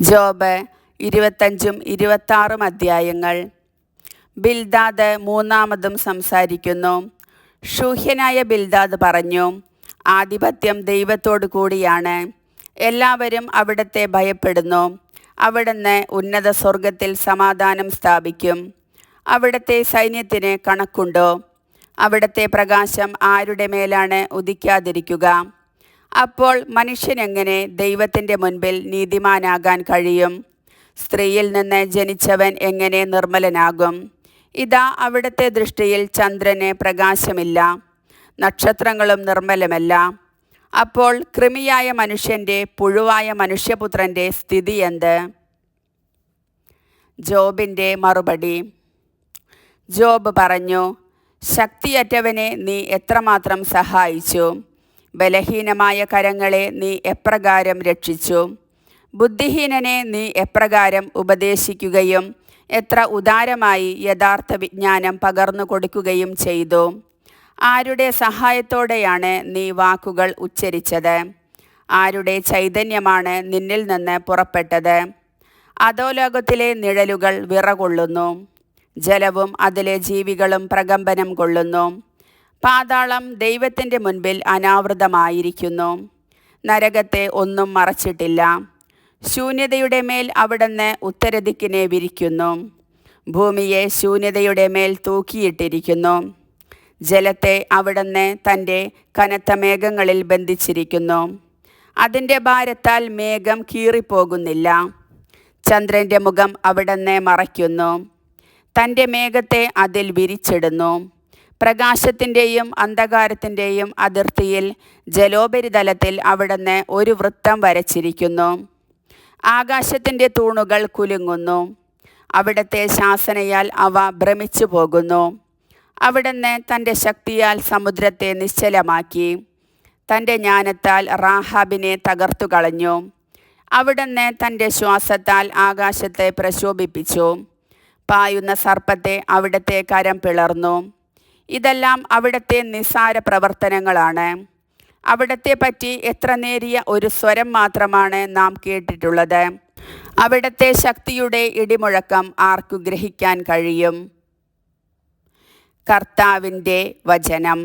Job 25-26 അധ്യായങ്ങൾ. Bildad മൂന്നാമതും സംസാരിക്കുന്നു. ശൂഹ്യനായ ബിൽദാദ് പറഞ്ഞു, ആധിപത്യം ദൈവത്തോടു കൂടിയാണ്. എല്ലാവരും അവിടുത്തെ ഭയപ്പെടുന്നു. അവിടുന്ന് ഉന്നത സ്വർഗത്തിൽ സമാധാനം സ്ഥാപിക്കും. അവിടുത്തെ സൈന്യത്തിന് കണക്കുണ്ടോ? അവിടുത്തെ പ്രകാശം ആരുടെ മേലാണ് ഉദിക്കാതിരിക്കുക? അപ്പോൾ മനുഷ്യനെങ്ങനെ ദൈവത്തിൻ്റെ മുൻപിൽ നീതിമാനാകാൻ കഴിയും? സ്ത്രീയിൽ നിന്ന് ജനിച്ചവൻ എങ്ങനെ നിർമ്മലനാകും? ഇതാ അവിടുത്തെ ദൃഷ്ടിയിൽ ചന്ദ്രന് പ്രകാശമില്ല, നക്ഷത്രങ്ങളും നിർമ്മലമല്ല. അപ്പോൾ കൃമിയായ മനുഷ്യൻ്റെ, പുഴുവായ മനുഷ്യപുത്രൻ്റെ സ്ഥിതി എന്ത്? ജോബിൻ്റെ മറുപടി. ജോബ് പറഞ്ഞു, ശക്തിയറ്റവനെ നീ എത്രമാത്രം സഹായിച്ചു. ബലഹീനമായ കരങ്ങളെ നീ എപ്രകാരം രക്ഷിച്ചു. ബുദ്ധിഹീനനെ നീ എപ്രകാരം ഉപദേശിക്കുകയും എത്ര ഉദാരമായി യഥാർത്ഥ വിജ്ഞാനം പകർന്നു കൊടുക്കുകയും ചെയ്തു. ആരുടെ സഹായത്തോടെയാണ് നീ വാക്കുകൾ ഉച്ചരിച്ചത്? ആരുടെ ചൈതന്യമാണ് നിന്നിൽ നിന്ന് പുറപ്പെട്ടത്? അധോലോകത്തിലെ നിഴലുകൾ വിറകൊള്ളുന്നു, ജലവും അതിലെ ജീവികളും പ്രകമ്പനം കൊള്ളുന്നു. പാതാളം ദൈവത്തിൻ്റെ മുൻപിൽ അനാവൃതമായിരിക്കുന്നു. നരകത്തെ ഒന്നും മറച്ചിട്ടില്ല. ശൂന്യതയുടെ മേൽ അവിടുന്ന് ഉത്തരദിക്കിനെ വിരിക്കുന്നു. ഭൂമിയെ ശൂന്യതയുടെ മേൽ തൂക്കിയിട്ടിരിക്കുന്നു. ജലത്തെ അവിടുന്ന് തൻ്റെ കനത്ത മേഘങ്ങളിൽ ബന്ധിച്ചിരിക്കുന്നു. അതിൻ്റെ ഭാരത്താൽ മേഘം കീറിപ്പോകുന്നില്ല. ചന്ദ്രൻ്റെ മുഖം അവിടുന്ന് മറയ്ക്കുന്നു. തൻ്റെ മേഘത്തെ അതിൽ വിരിച്ചിടുന്നു. പ്രകാശത്തിൻ്റെയും അന്ധകാരത്തിൻ്റെയും അതിർത്തിയിൽ ജലോപരിതലത്തിൽ അവിടുന്ന് ഒരു വൃത്തം വരച്ചിരിക്കുന്നു. ആകാശത്തിൻ്റെ തൂണുകൾ കുലുങ്ങുന്നു. അവിടുത്തെ ശാസനയാൽ അവ ഭ്രമിച്ചു പോകുന്നു. അവിടുന്ന് തൻ്റെ ശക്തിയാൽ സമുദ്രത്തെ നിശ്ചലമാക്കി. തൻ്റെ ജ്ഞാനത്താൽ റാഹാബിനെ തകർത്തു കളഞ്ഞു. അവിടുന്ന് തൻ്റെ ശ്വാസത്താൽ ആകാശത്തെ പ്രശോഭിപ്പിച്ചു. പായുന്ന സർപ്പത്തെ അവിടുത്തെ കരം പിളർന്നു. ഇതെല്ലാം അവിടുത്തെ നിസ്സാര പ്രവർത്തനങ്ങളാണ്. അവിടുത്തെ പറ്റി എത്ര നേരിയ ഒരു സ്വരം മാത്രമാണ് നാം കേട്ടിട്ടുള്ളത്. അവിടുത്തെ ശക്തിയുടെ ഇടിമുഴക്കം ആർക്കു ഗ്രഹിക്കാൻ കഴിയും? കർത്താവിൻ്റെ വചനം.